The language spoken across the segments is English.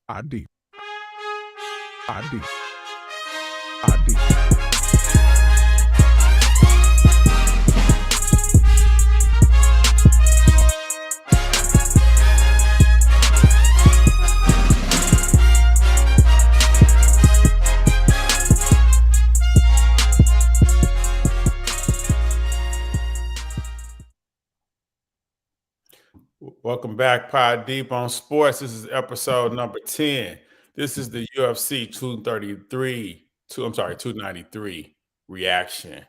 ID. ID. ID. Welcome back, Pod Deep on Sports. This is episode number 10. This is the UFC 293 reaction.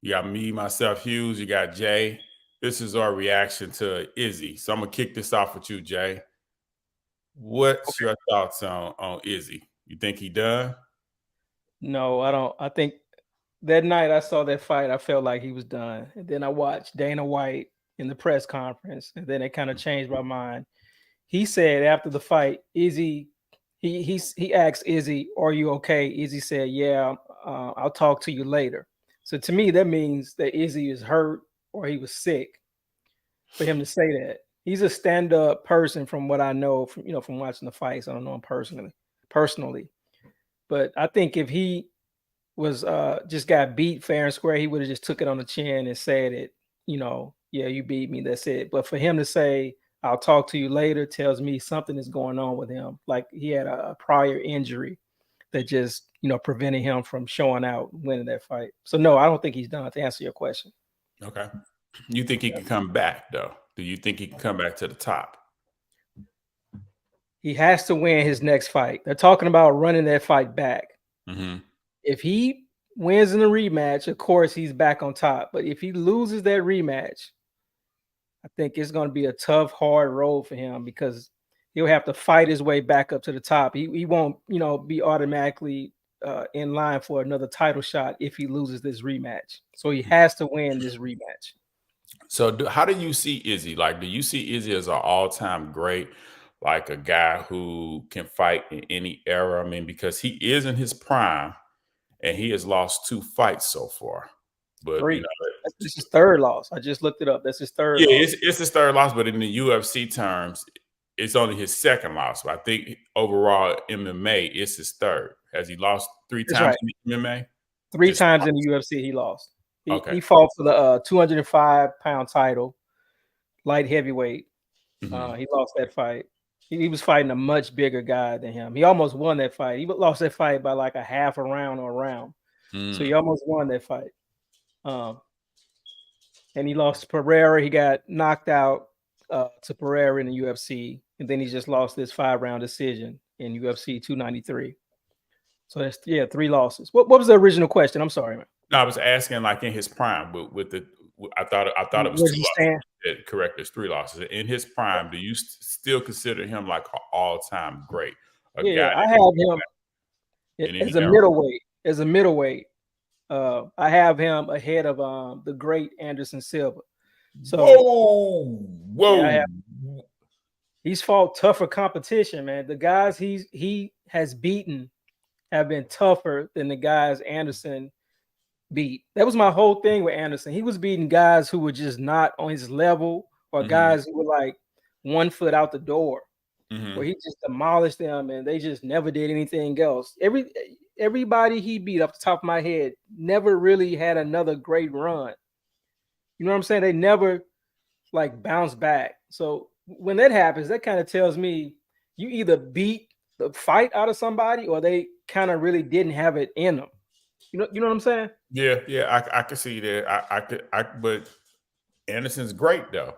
You got me, myself, Hughes. You got Jay. This is our reaction to Izzy. So I'm gonna kick this off with you, Jay. What's your thoughts on Izzy? You think he done? No, I don't. I think that night I saw that fight, I felt like he was done. And then I watched Dana White in the press conference, and then it kind of changed my mind. He said after the fight, Izzy, he asked Izzy, "Are you okay?" Izzy said, "Yeah, I'll talk to you later." So to me, that means that Izzy is hurt or he was sick for him to say that. He's a stand-up person, from what I know from watching the fights. I don't know him personally, but I think if he was just got beat fair and square, he would have just took it on the chin and said it, yeah, you beat me, that's it. But for him to say, "I'll talk to you later," tells me something is going on with him. Like he had a prior injury that just, prevented him from showing out, winning that fight. So no, I don't think he's done, to answer your question. Okay. You think he can come back, though? Do you think he can come back to the top? He has to win his next fight. They're talking about running that fight back. Mm-hmm. If he wins in the rematch, of course, he's back on top. But if he loses that rematch, I think it's going to be a tough, hard road for him, because he'll have to fight his way back up to the top. He won't, be automatically in line for another title shot if he loses this rematch. So he has to win this rematch. So how do you see Izzy? Like, do you see Izzy as an all-time great, like a guy who can fight in any era? I mean, because he is in his prime and he has lost 2 fights so far. But, Three. This is his third loss. I just looked it up. That's his third yeah, loss. it's his third loss, but in the UFC terms, it's only his second loss. But I think overall MMA, it's his third. Has he lost 3 That's times right. in MMA? 3 times in the UFC he lost. Okay. He fought for the 205-pound title, light heavyweight. Mm-hmm. He lost that fight. He was fighting a much bigger guy than him. He almost won that fight. He lost that fight by like a half a round or a round. So he almost won that fight. And he lost to Pereira. He got knocked out to Pereira in the UFC. And then he just lost this 5-round decision in UFC 293. So that's 3 losses. What was the original question? I'm sorry, man. No, I was asking like in his prime, but I thought it was 2 losses. Correct, there's 3 losses. In his prime, do you still consider him like an all-time great? Yeah, I have him as a middleweight. As a middleweight, I have him ahead of the great Anderson Silva. So, whoa! Yeah, he's fought tougher competition, man. The guys he has beaten have been tougher than the guys Anderson beat. That was my whole thing with Anderson. He was beating guys who were just not on his level, or guys who were like 1 foot out the door, where he just demolished them and they just never did anything else. Everybody he beat, off the top of my head, never really had another great run. You know what I'm saying? They never like bounced back. So when that happens, that kind of tells me you either beat the fight out of somebody or they kind of really didn't have it in them. You know what I'm saying? Yeah, I can see that. But Anderson's great though.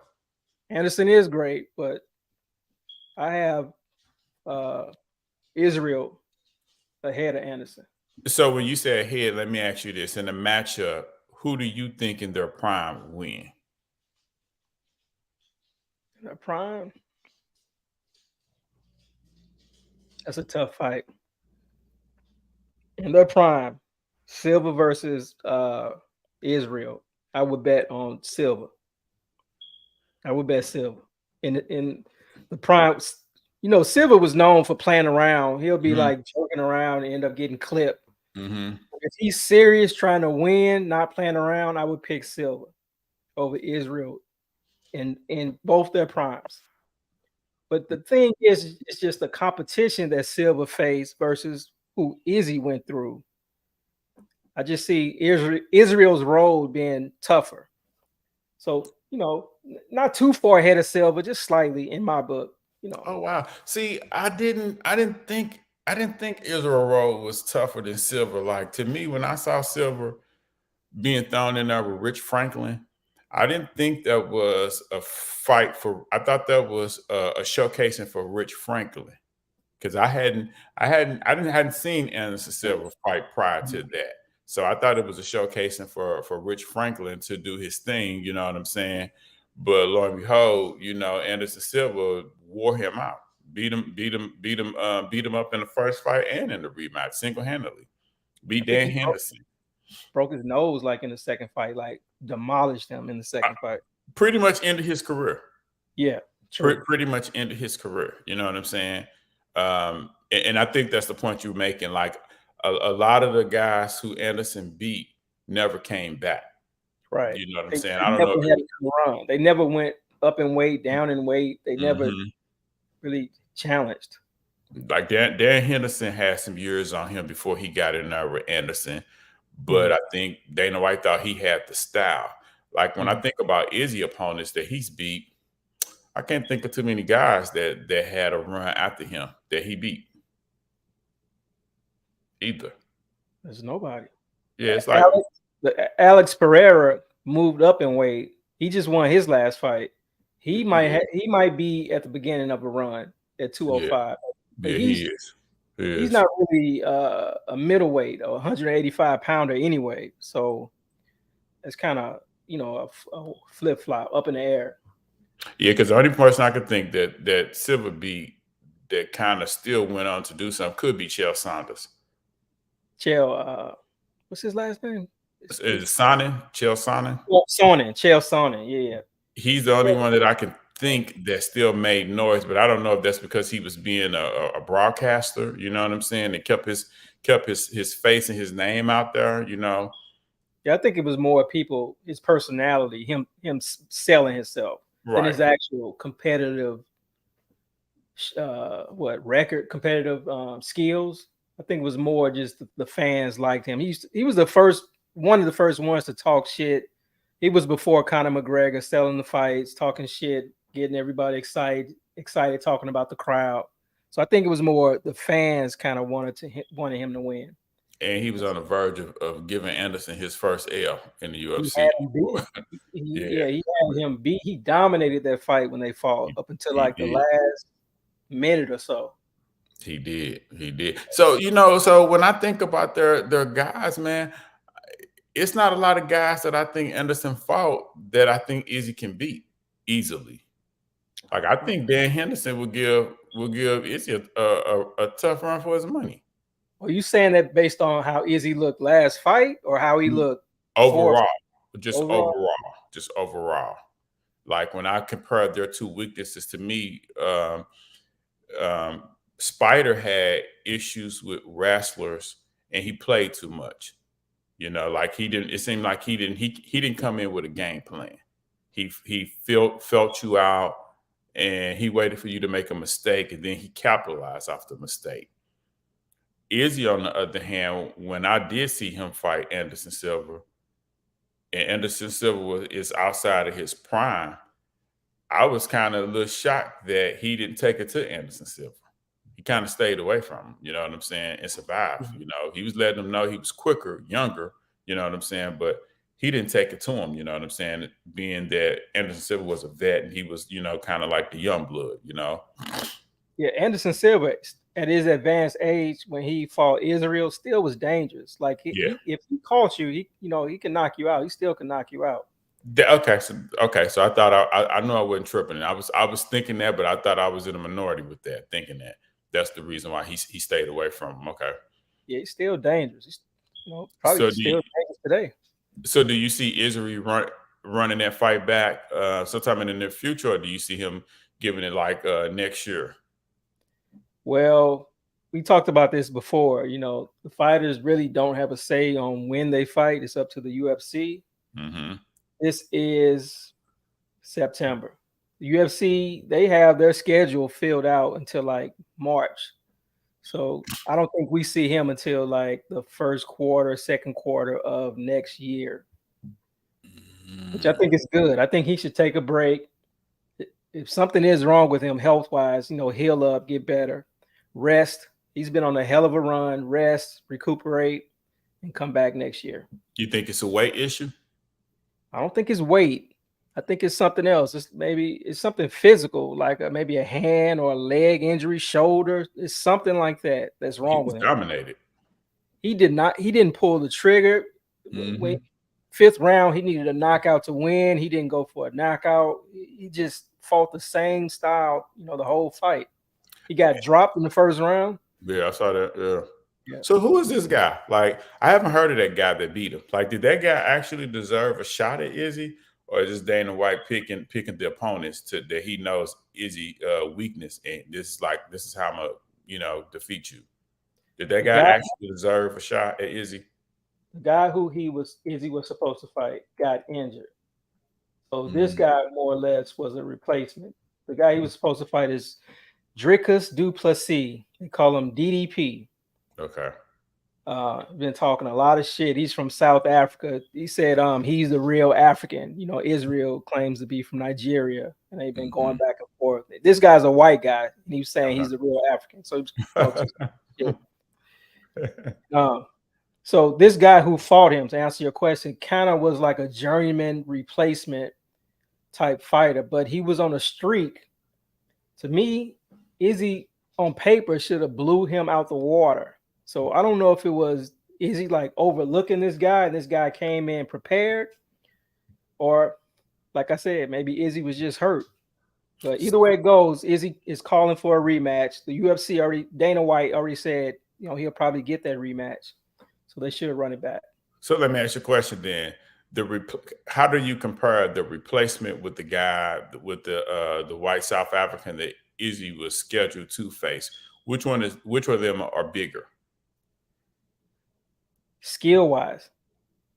Anderson is great, but I have Israel ahead of Anderson. So when you say ahead, let me ask you this: in the matchup, who do you think in their prime win? In their prime? That's a tough fight. In their prime, Silva versus Israel. I would bet on Silva. I would bet Silva. In the prime, Silva was known for playing around. He'll be like joking around and end up getting clipped. If he's serious, trying to win, not playing around, I would pick Silva over Israel in both their primes. But the thing is, it's just the competition that Silva faced versus who Izzy went through. I just see Israel's road being tougher. So, not too far ahead of Silva, just slightly in my book, Oh wow. See, I didn't think Israel Road was tougher than Silver. Like to me, when I saw Silver being thrown in there with Rich Franklin, I didn't think that was a fight for. I thought that was a showcasing for Rich Franklin because I hadn't seen Anderson Silva fight prior to that. So I thought it was a showcasing for Rich Franklin to do his thing. You know what I'm saying? But lo and behold, Anderson Silva wore him out, beat him up in the first fight and in the rematch single handedly. I Beat think Dan he Henderson. broke his nose like in the second fight, like demolished him in the Uh, second fight. Pretty much ended his career. Yeah, true. Pretty much ended his career. You know what I'm saying? And I think that's the point you're making. Like a lot of the guys who Anderson beat never came back. Right. You know what I'm They saying? I don't never know if had a run. They never went up in weight, down in weight. They never Mhm. really challenged. Like Dan Henderson had some years on him before he got in there with Anderson, but Mhm, I think Dana White thought he had the style. Like when I mhm. think about Izzy opponents that he's beat, I can't think of too many guys that had a run after him that he beat either. There's nobody. Yeah, it's like Alex Pereira moved up in weight. He just won his last fight. yeah, He might be at the beginning of a run at yeah, 205, but yeah, he is. He he's is. not really a middleweight or 185 pounder anyway. So it's kind of a flip flop up in the air. Yeah, because the only person I could think that Silver beat that kind of still went on to do something could be Chael Saunders. Chael, what's his last name? Is It's it Sonnen? Chael Sonnen? Sonnen. Chael Sonnen. Yeah. He's the only one that I can think that still made noise, but I don't know if that's because he was being a broadcaster. You know what I'm saying? And kept his face and his name out there. Yeah, I think it was more people, his personality, him selling himself than Right. his actual competitive record, competitive skills. I think it was more just the fans liked him. He was one of the first ones to talk shit. He was before Conor McGregor, selling the fights, talking shit, getting everybody excited, talking about the crowd. So I think it was more the fans kind of wanted him to win. And he was on the verge of giving Anderson his first L in the He UFC. had him beat. Yeah, He had him beat. He dominated that fight when they fought up until he like the did. last minute or so. He did. He did. So when I think about their guys, man, it's not a lot of guys that I think Anderson fought that I think Izzy can beat easily. Like I think Dan Henderson will give Izzy a tough run for his money. Are you saying that based on how Izzy looked last fight or how he looked before Overall, just overall? overall, just overall. Like when I compare their two weaknesses to me, um, Spider had issues with wrestlers and he played too much. Like he didn't. It seemed like he didn't. He didn't come in with a game plan. He felt you out, and he waited for you to make a mistake, and then he capitalized off the mistake. Izzy, on the other hand, when I did see him fight Anderson Silva, and Anderson Silva is outside of his prime, I was kind of a little shocked that he didn't take it to Anderson Silva. He kind of stayed away from him, you know what I'm saying, and survived. He was letting him know he was quicker, younger, you know what I'm saying, but he didn't take it to him, you know what I'm saying, being that Anderson Silva was a vet and he was, kind of like the young blood. Yeah, Anderson Silva at his advanced age when he fought Israel still was dangerous. Like Yeah. if he caught you, he can knock you out. He still can knock you out. Okay, so I thought I knew I wasn't tripping. I was thinking that, but I thought I was in a minority with that, thinking that that's the reason why he stayed away from him. Okay. Yeah, he's still dangerous. He's probably So still dangerous today. do you see Israel running that fight back sometime in the near future, or do you see him giving it like next year? Well, we talked about this before. The fighters really don't have a say on when they fight. It's up to the UFC. Mm-hmm. This is September. The UFC, they have their schedule filled out until like March. So I don't think we see him until like the first quarter, second quarter of next year, which I think is good. I think he should take a break. If something is wrong with him health wise, heal up, get better, rest. He's been on a hell of a run. Rest, recuperate, and come back next year. You think it's a weight issue? I don't think it's weight. I think it's something else. It's something physical, like maybe a hand or a leg injury, shoulder. It's something like that that's wrong with him. Dominated. He didn't pull the trigger. Mhm. Fifth round, he needed a knockout to win. He didn't go for a knockout. He just fought the same style, the whole fight. He got dropped in the first round. Yeah, I saw that. Yeah. Yeah. So who is this guy? Like, I haven't heard of that guy that beat him. Like, did that guy actually deserve a shot at Izzy, or is this Dana White picking the opponents that he knows Izzy weakness, and this is how I'm gonna defeat you? Did that guy actually deserve a shot at Izzy? The guy who Izzy was supposed to fight got injured. So this guy more or less was a replacement. The guy he was supposed to fight is Dricus du Plessis. They call him DDP. Okay. Been talking a lot of shit. He's from South Africa. He said he's the real African. Israel claims to be from Nigeria, and they've been going back and forth. This guy's a white guy, and he was saying he's the real African. So so this guy who fought him, to answer your question, kind of was like a journeyman replacement type fighter, but he was on a streak. To me, Izzy on paper should have blew him out the water. So I don't know if it was Izzy like overlooking this guy and this guy came in prepared, or like I said, maybe Izzy was just hurt. But either way it goes, Izzy is calling for a rematch. The UFC Dana White already said, he'll probably get that rematch. So they should run it back. So let me ask you a question then. How do you compare the replacement with the guy with the white South African that Izzy was scheduled to face? Which of them are bigger? Skill wise.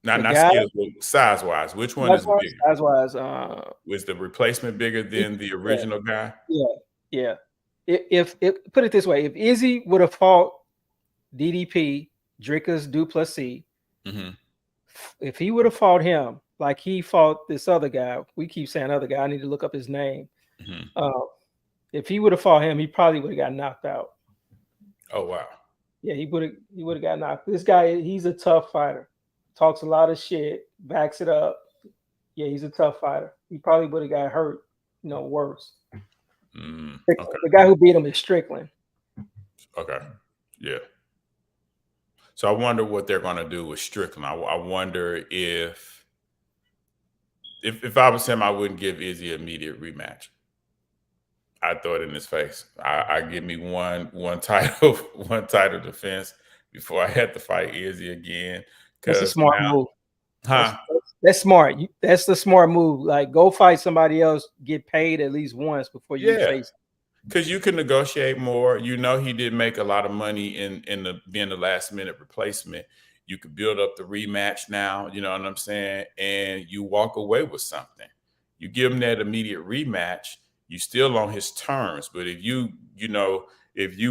Not skills, but size wise. Which one is bigger? Size wise, was the replacement bigger than the original guy? Yeah. If put it this way, if Izzy would have fought DDP, Dricus du Plessis, if he would have fought him like he fought this other guy, we keep saying other guy, I need to look up his name. If he would have fought him, he probably would have got knocked out. Oh wow. Yeah, he would have got knocked. This guy, he's a tough fighter. Talks a lot of shit, backs it up. Yeah, he's a tough fighter. He probably would have got hurt, worse. The guy who beat him is Strickland. Okay. Yeah. So I wonder what they're going to do with Strickland. I wonder if I was him, I wouldn't give Izzy an immediate rematch. I'd throw it in his face. I give me one title defense before I had to fight Izzy again. That's a smart move. Huh? That's smart. That's the smart move. Like, go fight somebody else, get paid at least once before you face. Because you can negotiate more. He did make a lot of money in being the last minute replacement. You could build up the rematch now. You know what I'm saying? And you walk away with something. You give him that immediate rematch. You still on his terms. But if you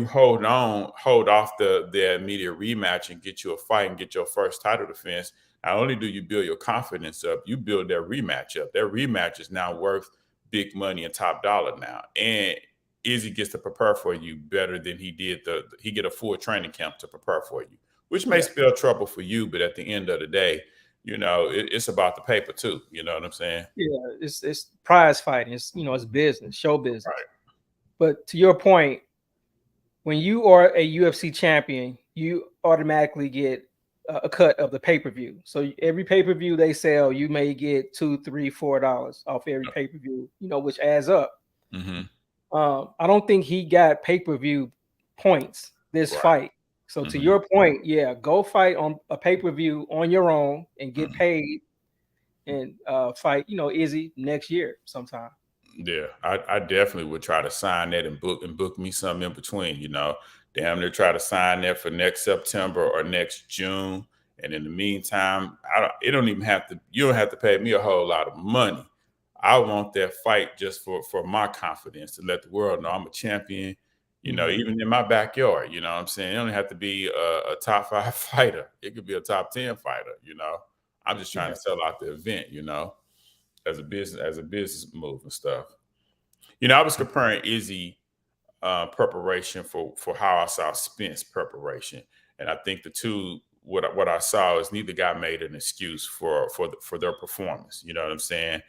hold off the immediate rematch and get you a fight and get your first title defense, not only do you build your confidence up, you build that rematch up. That rematch is now worth big money and top dollar now. And Izzy gets to prepare for you better than he did. He get a full training camp to prepare for you, which may spell trouble for you. But at the end of the day, it's about the paper too. You know what I'm saying? Yeah, it's prize fighting. It's it's business, show business. Right. But to your point, when you are a UFC champion, you automatically get a cut of the pay-per-view. So every pay-per-view they sell, you may get $2, $3, $4 off every pay-per-view, which adds up. I don't think he got pay-per-view points this fight. So to your point, go fight on a pay-per-view on your own and get paid and fight, Izzy next year sometime. Yeah, I definitely would try to sign that and book me something in between, damn near try to sign that for next September or next June. And in the meantime, you don't have to pay me a whole lot of money. I want that fight just for my confidence, to let the world know I'm a champion. You know, even in my backyard. You know what I'm saying? It don't have to be a top 5 fighter. It could be a top 10 fighter. You know, I'm just trying Yeah. to sell out the event. You know, as a business move and stuff. You know, I was comparing Izzy preparation for how I saw Spence preparation, and I think the two, what I saw is neither guy made an excuse for their performance. You know what I'm saying?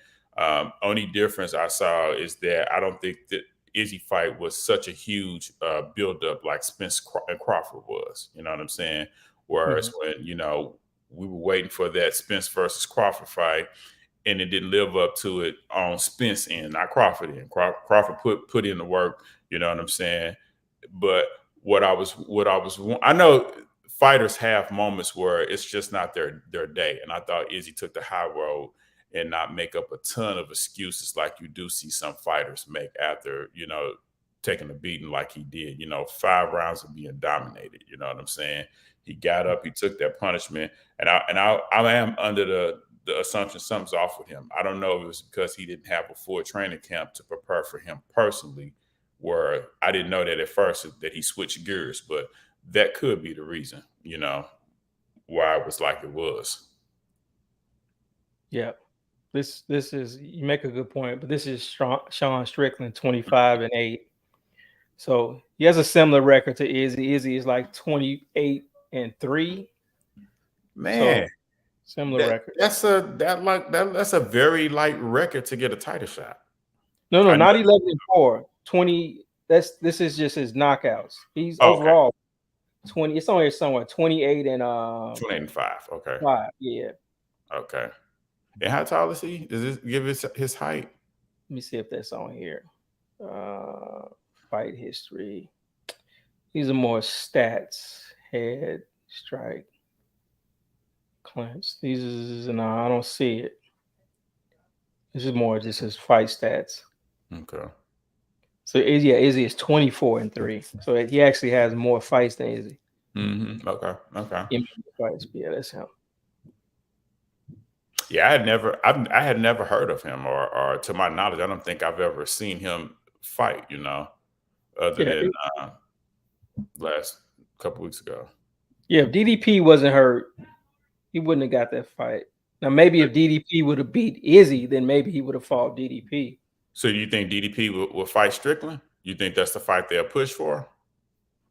Only difference I saw is that I don't think that Izzy fight was such a huge buildup like Spence and Crawford was. You know what I'm saying? Whereas when we were waiting for that Spence versus Crawford fight, and it didn't live up to it on Spence end, not Crawford end. Crawford put in the work. You know what I'm saying? But I know fighters have moments where it's just not their day, and I thought Izzy took the high road and not make up a ton of excuses like you do see some fighters make after taking a beating like he did. 5 rounds of being dominated. You know what I'm saying? He got up, he took that punishment, and I am under the assumption something's off with him. I don't know if it was because he didn't have a full training camp to prepare for him personally, where I didn't know that at first that he switched gears, but that could be the reason, why it was like it was. Yeah. This is, you make a good point, but this is Sean Strickland, 25-8. So he has a similar record to Izzy. Izzy is like 28-3. Man, so similar record. That's a very light record to get a title shot. No, not 11-4. 20. This is just his knockouts. He's overall 20. It's only somewhere 28 and 28-5. Okay. 5. Yeah. Okay. And how tall is he? Does this give his height? Let me see if that's on here. Fight history. These are more stats. Head, strike, clinch. These is no, I don't see it. This is more just his fight stats. Okay. So Izzy is 24-3. So he actually has more fights than Izzy. Okay. Fights. Yeah, that's him. Yeah, I had never heard of him, or to my knowledge, I don't think I've ever seen him fight. Other than last couple weeks ago. Yeah, if DDP wasn't hurt, he wouldn't have got that fight. Now, maybe if DDP would have beat Izzy, then maybe he would have fought DDP. So you think DDP will fight Strickland? You think that's the fight they'll push for?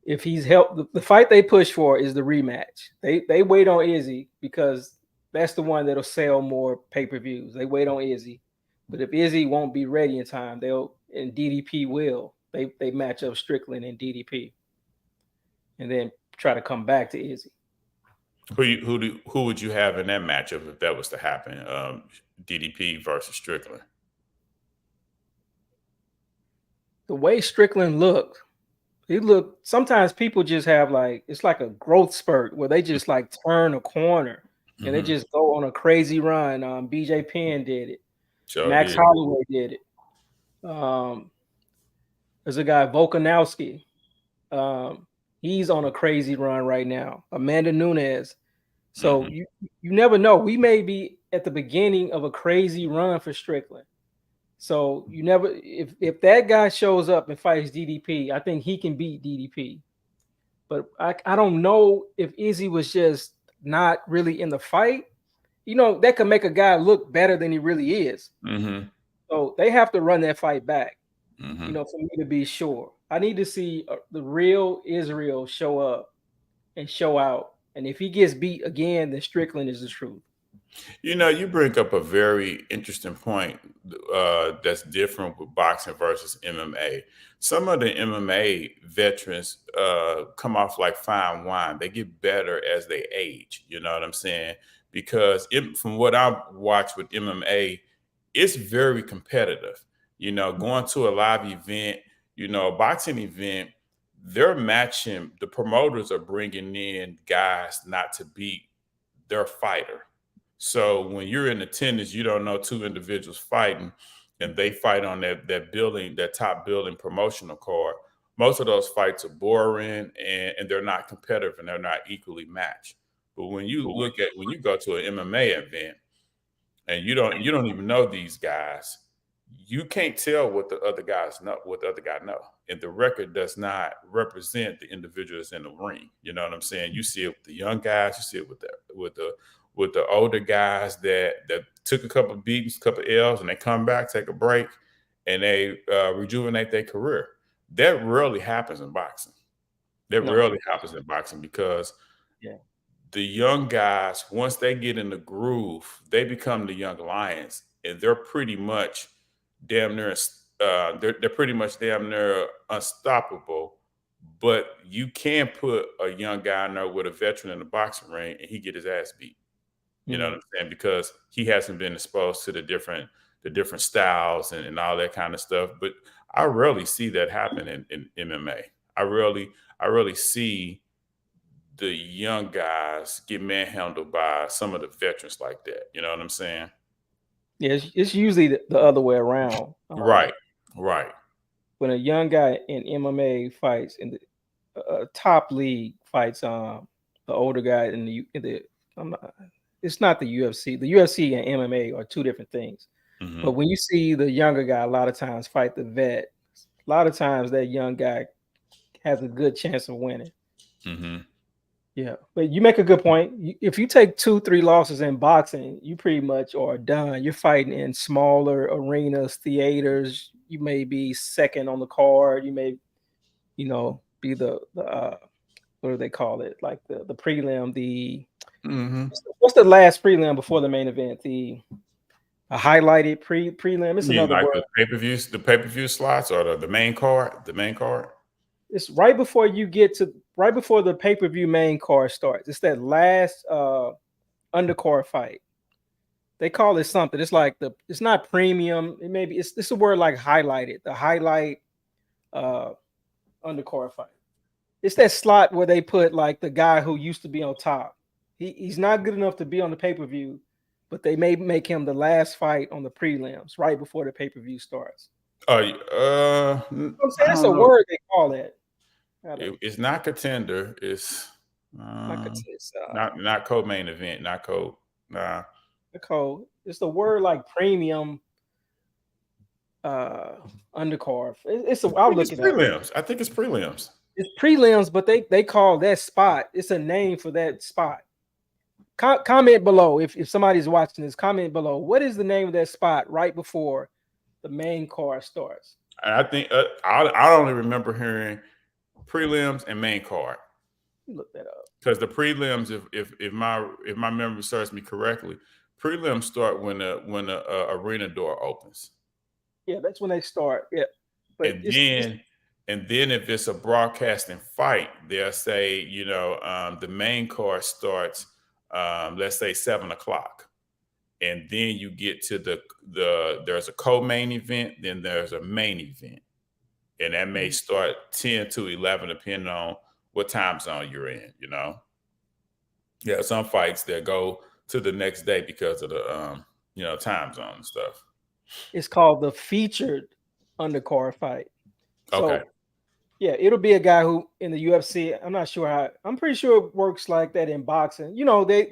If he's helped, the fight they push for is the rematch. They wait on Izzy because that's the one that'll sell more pay-per-views. They wait on Izzy. But if Izzy won't be ready in time, and DDP will. They match up Strickland and DDP. And then try to come back to Izzy. Who would you have in that matchup if that was to happen? DDP versus Strickland. The way Strickland looked, sometimes people just have it's like a growth spurt where they just like turn a corner and they just go on a crazy run. BJ Penn did it. Max Holloway did it. There's a guy, Volkanovski. He's on a crazy run right now. Amanda Nunes. So you never know. We may be at the beginning of a crazy run for Strickland. So you never, if that guy shows up and fights DDP, I think he can beat DDP. But I don't know if Izzy was just not really in the fight. That could make a guy look better than he really is. So they have to run that fight back. For me to be sure. I need to see the real Israel show up and show out. And if he gets beat again, then Strickland is the truth. You bring up a very interesting point that's different with boxing versus MMA. Some of the MMA veterans come off like fine wine. They get better as they age. You know what I'm saying? Because from what I've watched with MMA, it's very competitive. Going to a live event, a boxing event, they're matching, the promoters are bringing in guys not to beat their fighter. So when you're in attendance, you don't know two individuals fighting and they fight on that top building promotional card. Most of those fights are boring and they're not competitive and they're not equally matched. But when you go to an MMA event and you don't even know these guys, you can't tell what the other guys know, what the other guy know, and the record does not represent the individuals in the ring. You know what I'm saying? You see it with the young guys, you see it with the older guys that took a couple of beatings, a couple of L's, and they come back, take a break, and they rejuvenate their career. That rarely happens in boxing. That No. rarely happens in boxing because Yeah. the young guys, once they get in the groove, they become the young lions, and they're pretty much damn near they're pretty much damn near unstoppable. But you can put a young guy in there with a veteran in the boxing ring, and he get his ass beat. You know what I'm saying? Because he hasn't been exposed to the different styles and all that kind of stuff. But I rarely see that happen in MMA. I rarely see the young guys get manhandled by some of the veterans like that. You know what I'm saying? Yeah, it's usually the other way around. Right. Right. When a young guy in MMA fights in the top league fights the older guy I'm not, it's not the UFC. The UFC and MMA are two different things. But when you see the younger guy a lot of times fight the vet, a lot of times that young guy has a good chance of winning. Yeah, but you make a good point. If you take 2-3 losses in boxing, you pretty much are done. You're fighting in smaller arenas, theaters. You may be second on the card. You may, be the what do they call it? Like the prelim. What's the last prelim before the main event? A highlighted prelim. It's You mean another like word. the pay-per-view slots or the main card? The main card? It's right before the pay-per-view main card starts. It's that last undercard fight. They call it something. It's like it's not premium. It's a word like highlighted. The highlight undercard fight. It's that slot where they put like the guy who used to be on top. He's not good enough to be on the pay-per-view, but they may make him the last fight on the prelims right before the pay-per-view starts. I'm saying it's a know. word they call it. It's not contender. It's not co-main event. Not co. Nah. It's the word like premium undercard. I'll look it up. Prelims. I think it's prelims. It's prelims, but they call that spot. It's a name for that spot. Comment below if somebody's watching this. Comment below. What is the name of that spot right before the main card starts? I think I only remember hearing prelims and main card. Look that up. Because the prelims, if my memory serves me correctly, prelims start when the arena door opens. Yeah, that's when they start. Yeah, but and then if it's a broadcasting fight, they'll say the main card starts let's say 7:00, and then you get to there's a co-main event, then there's a main event, and that may start 10 to 11 depending on what time zone you're in. Yeah, some fights that go to the next day because of the time zone and stuff. It's called the featured undercard fight. So, okay. Yeah, it'll be a guy who in the UFC. I'm not sure how. I'm pretty sure it works like that in boxing.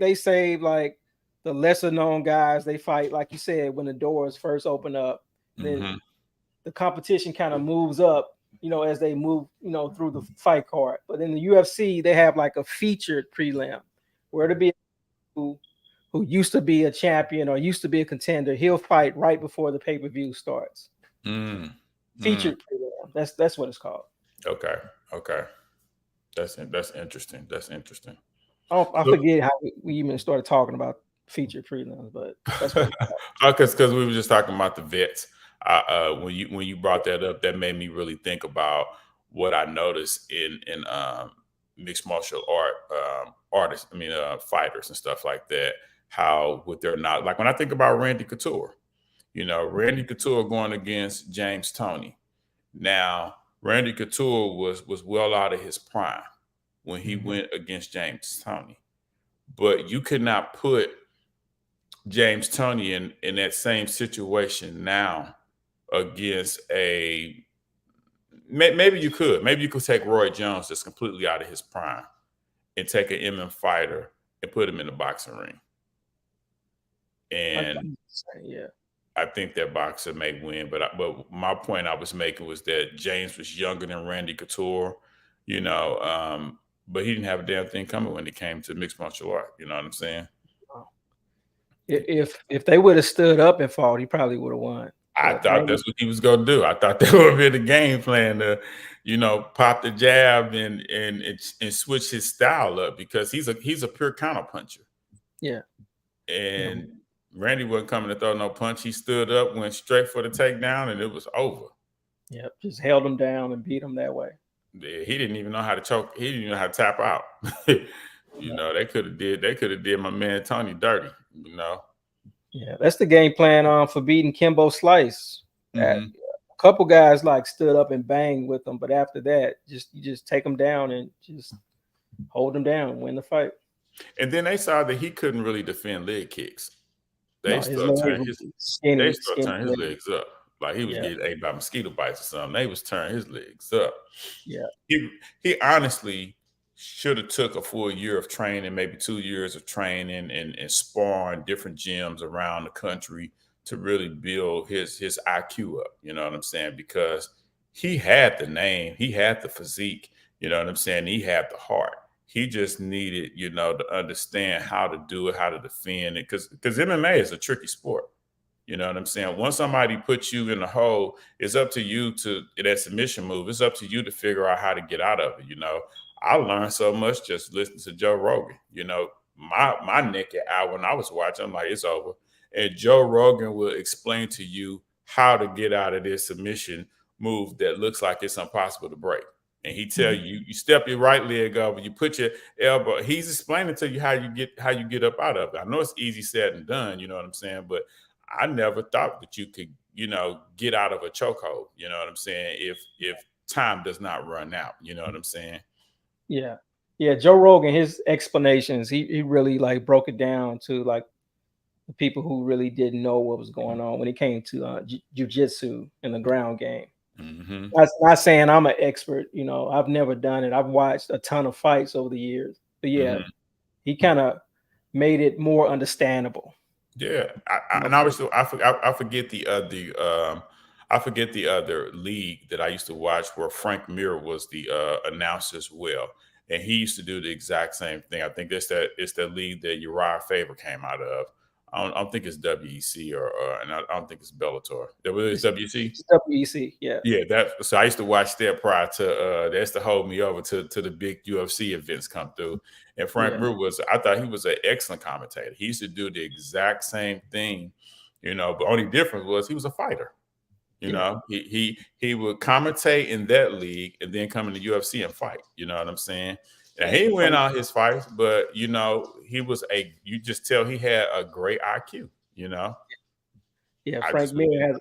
They say like the lesser known guys, they fight like you said when the doors first open up. Then the competition kind of moves up, as they move, through the fight card. But in the UFC, they have like a featured prelim where it'll be who used to be a champion or used to be a contender. He'll fight right before the pay-per-view starts. Featured prelim. That's what it's called. Okay. That's interesting. I forget how we even started talking about featured prelims, but that's what because we were just talking about the vets. When you brought that up, that made me really think about what I noticed in mixed martial art artists. I mean, fighters and stuff like that. How with their not like when I think about Randy Couture, Randy Couture going against James Toney. Now, Randy Couture was well out of his prime when he went against James Toney, but you could not put James Toney in that same situation now against maybe you could take Roy Jones that's completely out of his prime and take an MM fighter and put him in the boxing ring. And I think that boxer may win. But my point I was making was that James was younger than Randy Couture, you know, but he didn't have a damn thing coming when it came to mixed martial art. You know what I'm saying? If they would have stood up and fought, he probably would have won. I But thought that's what he was gonna do. I thought that would have been the game plan to, pop the jab and switch his style up because he's a pure counter puncher. yeah, And Randy wasn't coming to throw no punch. He stood up, went straight for the takedown, and it was over. yeah, just held him down and beat him that way. Yeah, he didn't even know how to choke. He didn't even know how to tap out. They could have did my man Tony dirty. Yeah, that's the game plan for beating Kimbo Slice. Mhm. A couple guys like stood up and banged with them, but after that, you just take them down and just hold them down, win the fight. And then they saw that he couldn't really defend leg kicks. They No, his started leg turning was his skinny, turning his legs up. Like he was Yeah. getting ate by mosquito bites or something. They was turning his legs up. Yeah. He honestly should have took a full year of training, maybe 2 years of training and sparring different gyms around the country to really build his IQ up. You know what I'm saying? Because he had the name, he had the physique, you know what I'm saying? He had the heart. He just needed, to understand how to do it, how to defend it. Because MMA is a tricky sport. You know what I'm saying? Once somebody puts you in the hole, it's up to you to that submission move. It's up to you to figure out how to get out of it. I learned so much just listening to Joe Rogan. My naked eye when I was watching, I'm like, it's over. And Joe Rogan will explain to you how to get out of this submission move that looks like it's impossible to break. And he tell you, you step your right leg over, you put your elbow. He's explaining to you how you get up out of it. I know it's easy said and done, you know what I'm saying? But I never thought that you could, get out of a chokehold. You know what I'm saying? If time does not run out, you know what I'm saying? Yeah. Yeah. Joe Rogan, his explanations, he really like broke it down to like the people who really didn't know what was going on when it came to jiu-jitsu in the ground game. Mm-hmm. That's not saying I'm an expert, I've never done it. I've watched a ton of fights over the years. But yeah, he kind of made it more understandable. Yeah, I forget the other league that I used to watch where Frank Mir was the announcer as well, and he used to do the exact same thing. I think it's that league that Uriah Faber came out of. I don't think it's WEC and I don't think it's Bellator. It's WEC. It's WEC, yeah. Yeah, so I used to watch that prior to that's to hold me over to the big UFC events come through. And Frank Mir I thought he was an excellent commentator. He used to do the exact same thing, but only difference was he was a fighter. He would commentate in that league and then come in the UFC and fight. You know what I'm saying? And he win all his fights, but he was you just tell he had a great IQ, Yeah, Frank Mir has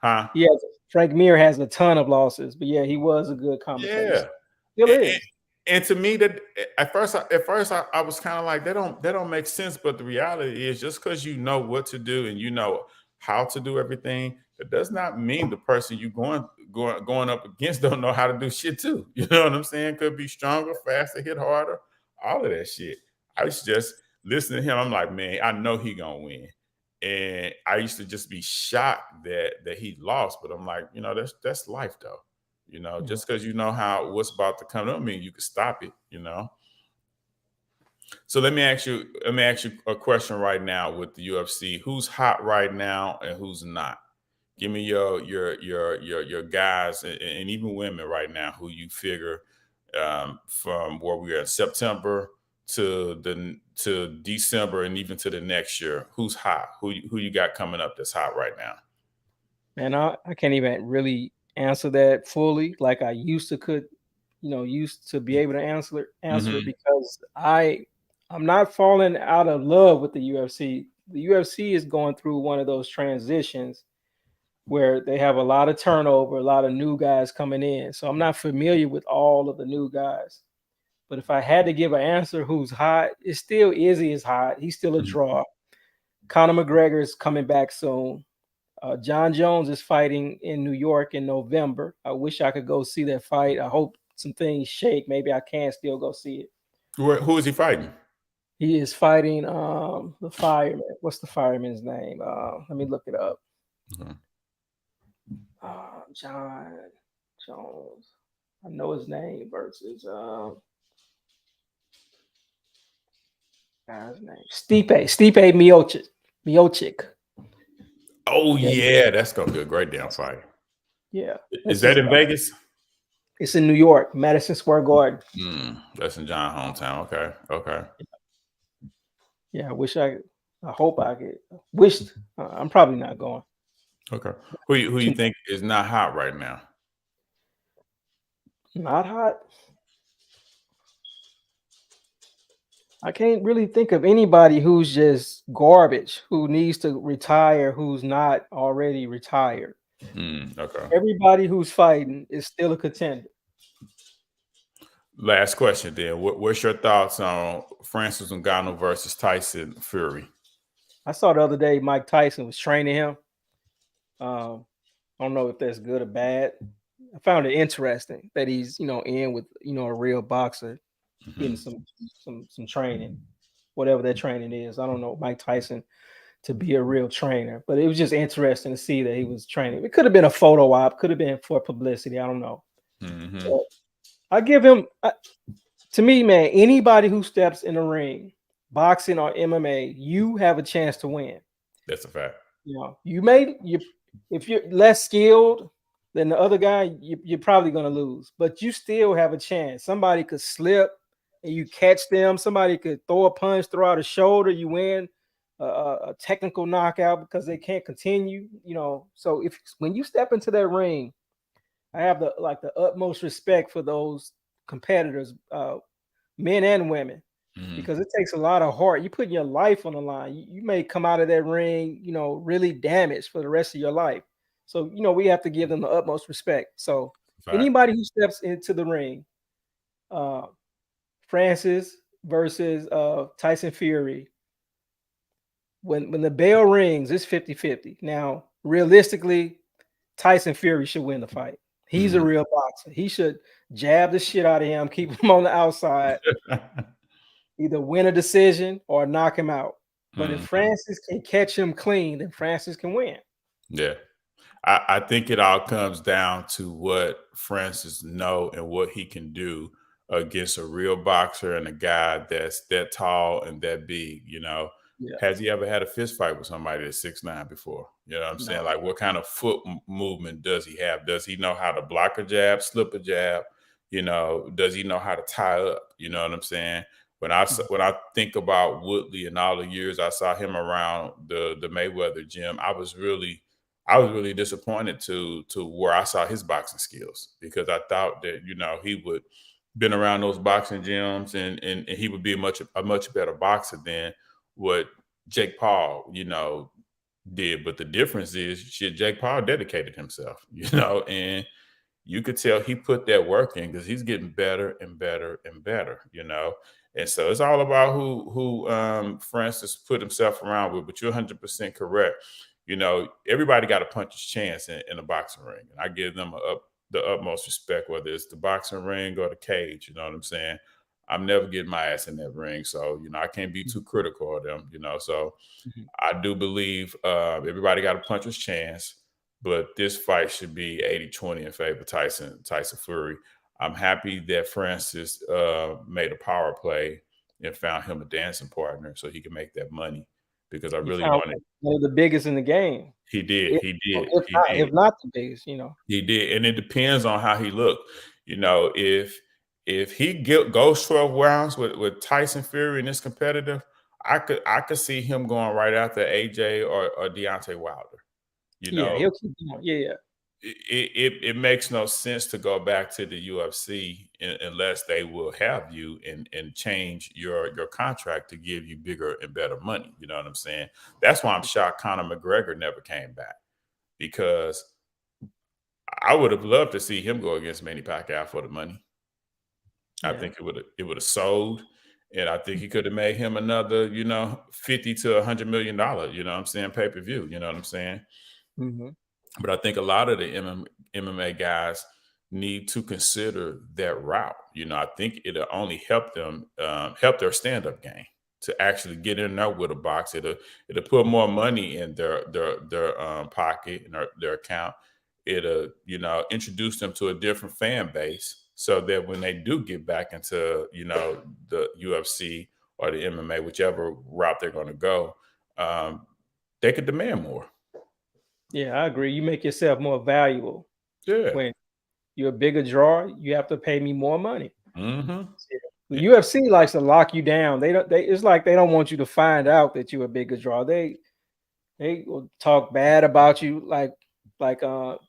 Huh? Yeah, Frank Mir has a ton of losses, but yeah, he was a good commentator. Yeah, Still is. And to me, that at first I was kind of like that don't make sense. But the reality is, just because you know what to do and you know how to do everything, it does not mean the person you going up against don't know how to do shit too. You know what I'm saying? Could be stronger, faster, hit harder, all of that shit. I was just listening to him. I'm like, man, I know he gonna win. And I used to just be shocked that he lost, but I'm like, that's life though. Just because you know what's about to come up, mean you can stop it. So let me ask you a question right now with the UFC. Who's hot right now and who's not? Give me your guys and even women right now who you figure from where we are in September to December and even to the next year. Who's hot? Who you got coming up that's hot right now? Man, I can't even really answer that fully like I used to used to be able to answer it because I'm not falling out of love with the UFC. The UFC is going through one of those transitions where they have a lot of turnover, a lot of new guys coming in. So I'm not familiar with all of the new guys. But if I had to give an answer who's hot, it's still Izzy is hot. He's still a draw. Conor McGregor is coming back soon. John Jones is fighting in New York in November. I wish I could go see that fight. I hope some things shake. Maybe I can still go see it. Who is he fighting? He is fighting the fireman. What's the fireman's name? Let me look it up. Okay. John Jones. I know his name versus guy's name. Stipe Miocic. Oh Yeah, yeah, that's gonna be a great damn fight. yeah. Is That's that his in Vegas? It's in New York, Madison Square Garden. That's in John hometown. Okay, okay. Yeah, I hope I could. Wished. I'm probably not going. Okay. Who you think is not hot right now? Not hot. I can't really think of anybody who's just garbage, who needs to retire, who's not already retired. Okay. Everybody who's fighting is still a contender. Last question then. What's your thoughts on Francis Ngannou versus Tyson Fury? I saw the other day Mike Tyson was training him. I don't know if that's good or bad. I found it interesting that he's in with a real boxer getting some training, whatever that training is. I don't know Mike Tyson to be a real trainer, but it was just interesting to see that he was training. It could have been a photo op, could have been for publicity. I don't know. But I give him to me, man. Anybody who steps in the ring, boxing or MMA, you have a chance to win. That's a fact. If you're less skilled than the other guy, you're probably going to lose, but you still have a chance. Somebody could slip and you catch them. Somebody could throw a punch, throw out a shoulder, you win a technical knockout because they can't continue. So when you step into that ring, I have the utmost respect for those competitors, men and women, because it takes a lot of heart. You put your life on the line. You may come out of that ring, really damaged for the rest of your life. So, we have to give them the utmost respect. So anybody who steps into the ring, Francis versus Tyson Fury, when the bell rings, it's 50-50. Now, realistically, Tyson Fury should win the fight. He's a real boxer. He should jab the shit out of him, keep him on the outside, either win a decision or knock him out. But if Francis can catch him clean, then Francis can win. Yeah. I think it all comes down to what Francis know and what he can do against a real boxer and a guy that's that tall and that big. Yeah. Has he ever had a fist fight with somebody that's 6'9" before? You know what I'm saying? Like, what kind of foot movement does he have? Does he know how to block a jab, slip a jab? Does he know how to tie up? You know what I'm saying? When I think about Woodley and all the years I saw him around the Mayweather gym, I was really disappointed to where I saw his boxing skills, because I thought that he would been around those boxing gyms and he would be a much better boxer than what Jake Paul did. But the difference is, Jake Paul dedicated himself, and you could tell he put that work in, because he's getting better and better and better, And so it's all about who Francis put himself around with. But you're 100% correct. Everybody got a puncher's chance in a boxing ring, and I give them the utmost respect, whether it's the boxing ring or the cage. You know what I'm saying? I'm never getting my ass in that ring, so I can't be too critical of them. So I do believe everybody got a puncher's chance. But this fight should be 80-20 in favor of Tyson Fury. I'm happy that Francis made a power play and found him a dancing partner so he can make that money, because I really wanted. One of the biggest in the game. He did. If not the biggest, He did, and it depends on how he looked. If he goes 12 rounds with Tyson Fury in this competitive, I could see him going right after AJ or Deontay Wilder. He'll keep going. Yeah. It makes no sense to go back to the UFC unless they will have you and change your contract to give you bigger and better money. You know what I'm saying? That's why I'm shocked Conor McGregor never came back, because I would have loved to see him go against Manny Pacquiao for the money. I think it would have sold, and I think he could have made him another, $50 to $100 million. You know what I'm saying? Pay-per-view. You know what I'm saying? But I think a lot of the MMA guys need to consider that route. I think it'll only help them help their stand-up game, to actually get in there with a box. It'll put more money in their pocket and their account. It'll introduce them to a different fan base, so that when they do get back into the UFC or the MMA, whichever route they're going to go, they could demand more. Yeah, I agree. You make yourself more valuable. Yeah. When you're a bigger draw, you have to pay me more money. Mm-hmm. The UFC likes to lock you down. It's like they don't want you to find out that you're a bigger draw. They will talk bad about you, like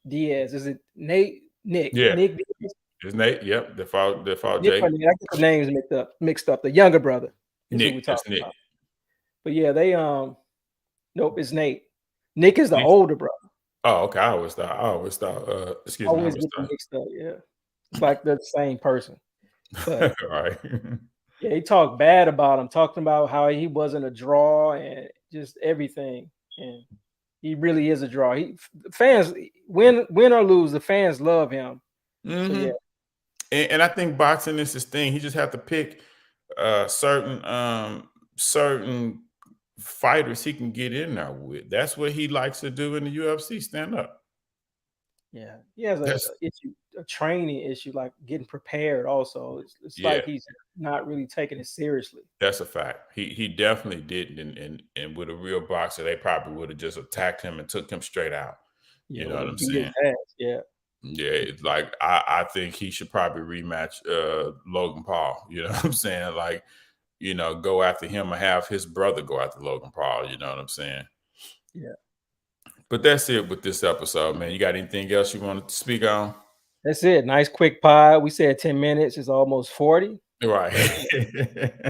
Diaz. Is it Nick? Yeah. Nick Diaz? It's Nate. Yep. They fought Jake. I get the names mixed up. The younger brother is who we Nick. talk It's Nick. about. But yeah, they nope, it's Nate. Nick is the older brother. Oh, okay. I always thought excuse me. Always get them mixed up. Yeah, it's like they're the same person. But right. yeah, he talked bad about him, talking about how he wasn't a draw and just everything. And he really is a draw. Fans win or lose, the fans love him. Mm-hmm. So, yeah. And I think boxing is his thing. He just have to pick certain fighters he can get in there with. That's what he likes to do in the UFC. Stand up. Yeah, he has a training issue, like getting prepared. Also, it's like he's not really taking it seriously. That's a fact. He definitely didn't. And with a real boxer, they probably would have just attacked him and took him straight out. Yeah, you know what I'm saying? Yeah. Yeah, it's like I think he should probably rematch Logan Paul. You know what I'm saying? Like, go after him or have his brother go after Logan Paul. You know what I'm saying? Yeah. But that's it with this episode, man. You got anything else you wanted to speak on? That's it. Nice quick pod. We said 10 minutes. It's almost 40. Right.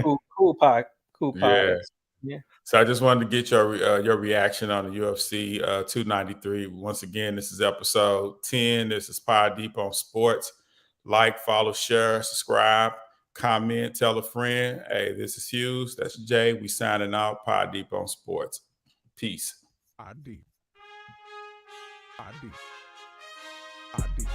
Cool pod. Cool pod. Yeah. So I just wanted to get your reaction on the UFC 293. Once again, this is episode 10. This is Pod Deep on Sports. Like, follow, share, subscribe, comment, tell a friend. Hey, this is Hughes. That's Jay. We signing out. Pod Deep on Sports. Peace. Pod Deep. Pod Deep. Pod Deep.